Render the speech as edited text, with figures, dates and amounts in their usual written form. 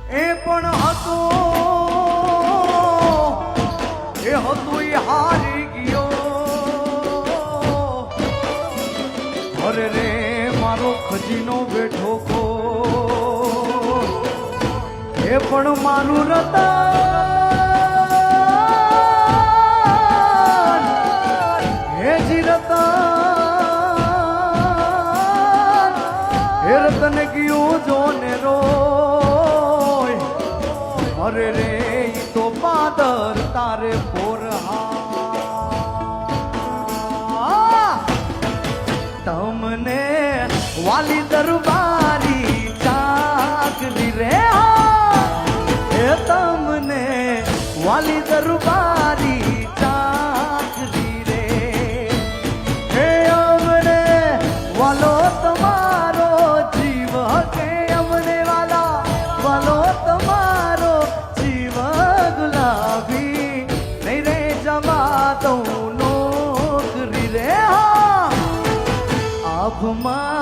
એ પણ હતું એ હારી ગયો. અરે રે મારો ખજીનો બેઠો કો એ પણ મારું રતન હે જી રતન હે રતન ગયું જોને રોય. અરે રે ઈ તો પાદર તારે પોરહા તમને વાલી દરબારી ચાકરી રે એ તમને વાલી દરબારી ચાકરી રે હે અમને વાલો તમારો જીવ કે અમને વાલો તમારો જીવ ગુલાબી નહીં રે જવા દઉં નોકરી રે આભમાં